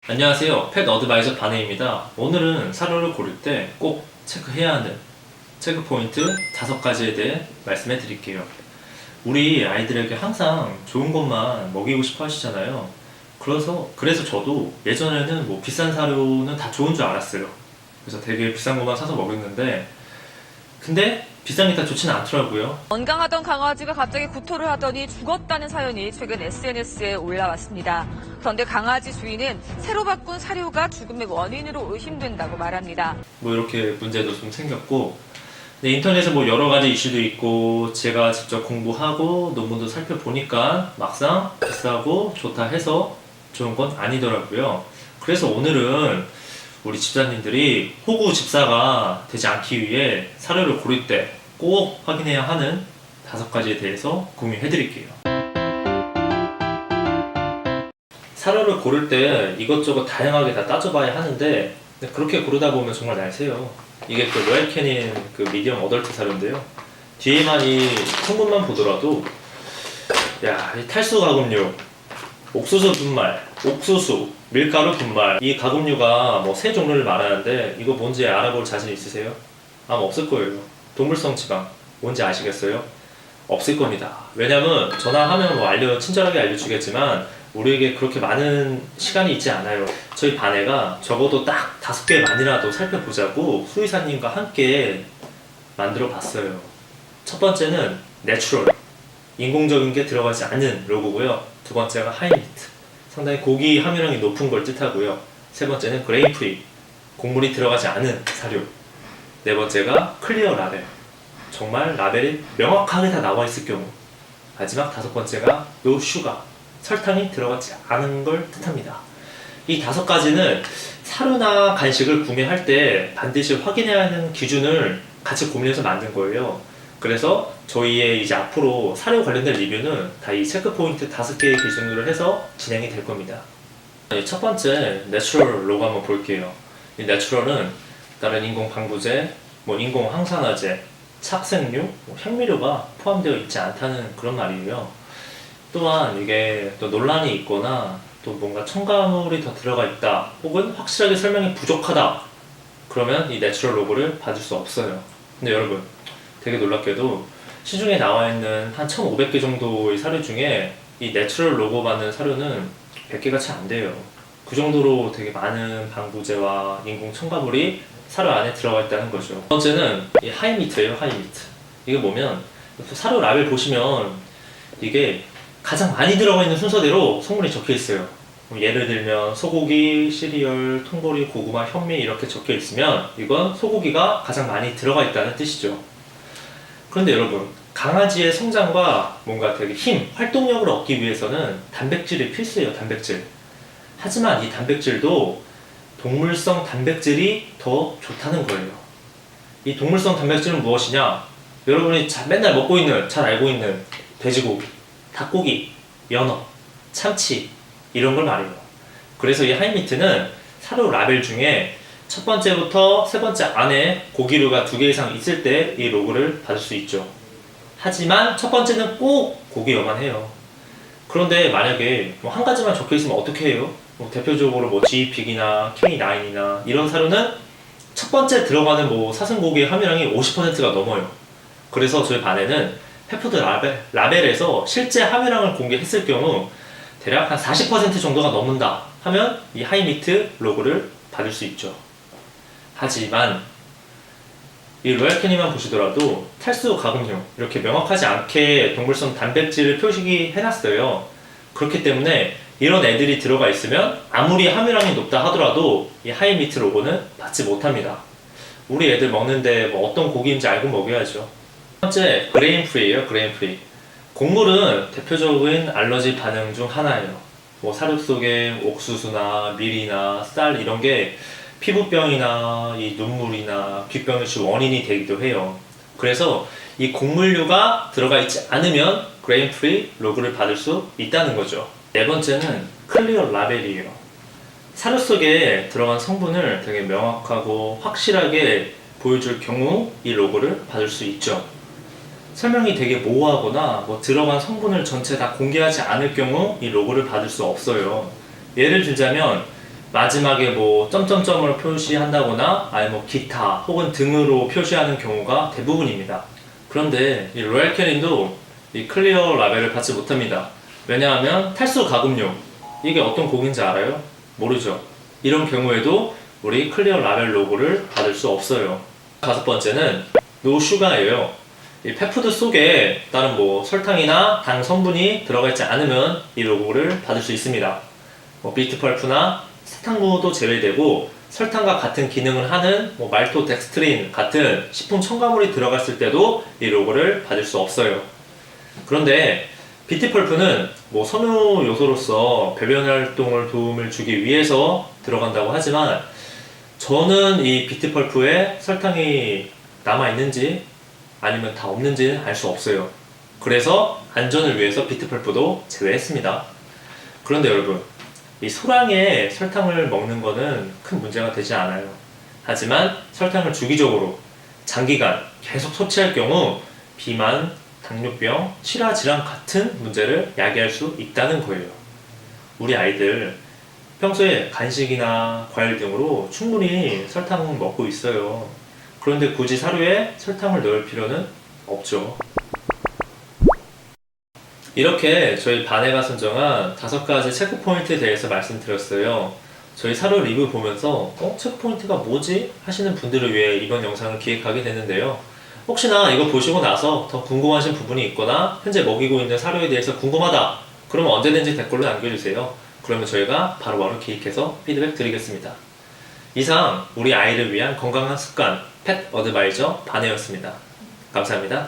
안녕하세요. 펫 어드바이저 바네입니다. 오늘은 사료를 고를 때 꼭 체크해야 하는 체크 포인트 5가지에 대해 말씀해 드릴게요. 우리 아이들에게 항상 좋은 것만 먹이고 싶어 하시잖아요. 그래서 저도 예전에는 뭐 비싼 사료는 다 좋은 줄 알았어요. 그래서 되게 비싼 것만 사서 먹였는데, 근데 비싼 게 다 좋지는 않더라고요. 건강하던 강아지가 갑자기 구토를 하더니 죽었다는 사연이 최근 SNS에 올라왔습니다. 그런데 강아지 주인은 새로 바꾼 사료가 죽음의 원인으로 의심된다고 말합니다. 뭐 이렇게 문제도 좀 생겼고, 근데 인터넷에 뭐 여러 가지 이슈도 있고, 제가 직접 공부하고 논문도 살펴보니까 막상 비싸고 좋다 해서 좋은 건 아니더라고요. 그래서 오늘은 우리 집사님들이 호구 집사가 되지 않기 위해 사료를 고를 때 꼭 확인해야 하는 5가지에 대해서 공유해 드릴게요. 사료를 고를 때 이것저것 다양하게 다 따져봐야 하는데, 그렇게 고르다 보면 정말 날새요. 이게 그 로얄 캐닌 그 미디엄 어덜트 사료인데요. 뒤에만 이 성분만 보더라도, 야, 이 탈수 가금류, 옥수수 분말, 옥수수, 밀가루 분말, 이 가금류가 뭐 세 종류를 말하는데, 이거 뭔지 알아볼 자신 있으세요? 아마 없을 거예요. 동물성 지방 뭔지 아시겠어요? 없을 겁니다. 왜냐면 전화하면 뭐 친절하게 알려주겠지만 우리에게 그렇게 많은 시간이 있지 않아요. 저희 반애가 적어도 딱 5개만이라도 살펴보자고 수의사님과 함께 만들어 봤어요. 첫 번째는 내추럴, 인공적인 게 들어가지 않는 로고고요. 두 번째가 하이미트, 상당히 고기 함유량이 높은 걸 뜻하고요. 세 번째는 그레인 프리, 곡물이 들어가지 않은 사료. 네 번째가 클리어 라벨, 정말 라벨이 명확하게 다 나와 있을 경우. 마지막 5번째가 노 슈가, 설탕이 들어가지 않은 걸 뜻합니다. 이 5가지는 사료나 간식을 구매할 때 반드시 확인해야 하는 기준을 같이 고민해서 만든 거예요. 그래서 저희의 이제 앞으로 사료 관련된 리뷰는 다 이 체크 포인트 5개의 기준으로 해서 진행이 될 겁니다. 첫 번째 내추럴 로고 한번 볼게요. 이 내추럴은 다른 인공 방부제, 뭐 인공 항산화제, 착색류, 뭐 향미료가 포함되어 있지 않다는 그런 말이에요. 또한 이게 또 논란이 있거나 또 뭔가 첨가물이 더 들어가 있다, 혹은 확실하게 설명이 부족하다, 그러면 이 내추럴 로고를 받을 수 없어요. 근데 여러분, 되게 놀랍게도 시중에 나와 있는 한 1,500개 정도의 사료 중에 이 내추럴 로고 받는 사료는 100개가 채 안 돼요. 그 정도로 되게 많은 방부제와 인공 첨가물이 사료 안에 들어가 있다는 거죠. 두 번째는 이 하이미트예요. 하이미트. 이게 뭐면 사료 라벨 보시면 이게 가장 많이 들어가 있는 순서대로 성분이 적혀 있어요. 예를 들면 소고기, 시리얼, 통보리, 고구마, 현미 이렇게 적혀 있으면 이건 소고기가 가장 많이 들어가 있다는 뜻이죠. 그런데 여러분, 강아지의 성장과 뭔가 되게 힘, 활동력을 얻기 위해서는 단백질이 필수예요. 단백질. 하지만 이 단백질도 동물성 단백질이 더 좋다는 거예요. 이 동물성 단백질은 무엇이냐? 여러분이 맨날 먹고 있는, 잘 알고 있는 돼지고기, 닭고기, 연어, 참치 이런 걸 말해요. 그래서 이 하이미트는 사료 라벨 중에 첫 번째부터 세 번째 안에 고기류가 2개 이상 있을 때 이 로고를 받을 수 있죠. 하지만 첫 번째는 꼭 고기여만 해요. 그런데 만약에 뭐 한 가지만 적혀 있으면 어떻게 해요? 뭐 대표적으로 뭐 GPig이나 K9이나 이런 사료는 첫 번째 들어가는 뭐 사슴고기의 함유량이 50%가 넘어요. 그래서 저희 반에는 펫푸드 라벨에서 실제 함유량을 공개했을 경우 대략 한 40% 정도가 넘는다 하면 이 하이미트 로고를 받을 수 있죠. 하지만 이 로얄 캐니만 보시더라도 탈수 가금류 이렇게 명확하지 않게 동물성 단백질을 표시해 놨어요. 그렇기 때문에 이런 애들이 들어가 있으면 아무리 함유량이 높다 하더라도 이 하이미트 로고는 받지 못합니다. 우리 애들 먹는데 뭐 어떤 고기인지 알고 먹여야죠. 첫 번째, 그레인 프리예요. 그레인 프리. 곡물은 대표적인 알러지 반응 중 하나예요. 뭐 사료 속에 옥수수나 밀이나 쌀 이런 게 피부병이나 이 눈물이나 귓병의 주 원인이 되기도 해요. 그래서 이 곡물류가 들어가 있지 않으면 그레인 프리 로고를 받을 수 있다는 거죠. 네 번째는 클리어 라벨이에요. 사료 속에 들어간 성분을 되게 명확하고 확실하게 보여줄 경우 이 로고를 받을 수 있죠. 설명이 되게 모호하거나 뭐 들어간 성분을 전체 다 공개하지 않을 경우 이 로고를 받을 수 없어요. 예를 들자면 마지막에 뭐 점점점으로 표시한다거나 아니면 뭐 기타 혹은 등으로 표시하는 경우가 대부분입니다. 그런데 이 로얄 캐닌도 이 클리어 라벨을 받지 못합니다. 왜냐하면 탈수 가금용, 이게 어떤 곡인지 알아요? 모르죠. 이런 경우에도 우리 클리어 라벨 로고를 받을 수 없어요. 다섯 번째는 노 슈가예요. 이 펫푸드 속에 다른 뭐 설탕이나 당 성분이 들어가 있지 않으면 이 로고를 받을 수 있습니다. 뭐 비트펄프나 사탕무도 제외되고 설탕과 같은 기능을 하는 뭐 말토덱스트린 같은 식품 첨가물이 들어갔을 때도 이 로고를 받을 수 없어요. 그런데 비트펄프는 뭐 섬유 요소로서 배변 활동을 도움을 주기 위해서 들어간다고 하지만 저는 이 비트펄프에 설탕이 남아 있는지 아니면 다 없는지는 알 수 없어요. 그래서 안전을 위해서 비트펄프도 제외했습니다. 그런데 여러분, 이 소량의 설탕을 먹는 거는 큰 문제가 되지 않아요. 하지만 설탕을 주기적으로 장기간 계속 섭취할 경우 비만, 당뇨병, 실화 질환 같은 문제를 야기할 수 있다는 거예요. 우리 아이들 평소에 간식이나 과일 등으로 충분히 설탕을 먹고 있어요. 그런데 굳이 사료에 설탕을 넣을 필요는 없죠. 이렇게 저희 반해가 선정한 5가지 체크 포인트에 대해서 말씀드렸어요. 저희 사료 리뷰 보면서 체크 포인트가 뭐지? 하시는 분들을 위해 이번 영상을 기획하게 됐는데요. 혹시나 이거 보시고 나서 더 궁금하신 부분이 있거나 현재 먹이고 있는 사료에 대해서 궁금하다, 그러면 언제든지 댓글로 남겨주세요. 그러면 저희가 바로바로 기획해서 피드백 드리겠습니다. 이상 우리 아이를 위한 건강한 습관 펫 어드바이저 반해였습니다. 감사합니다.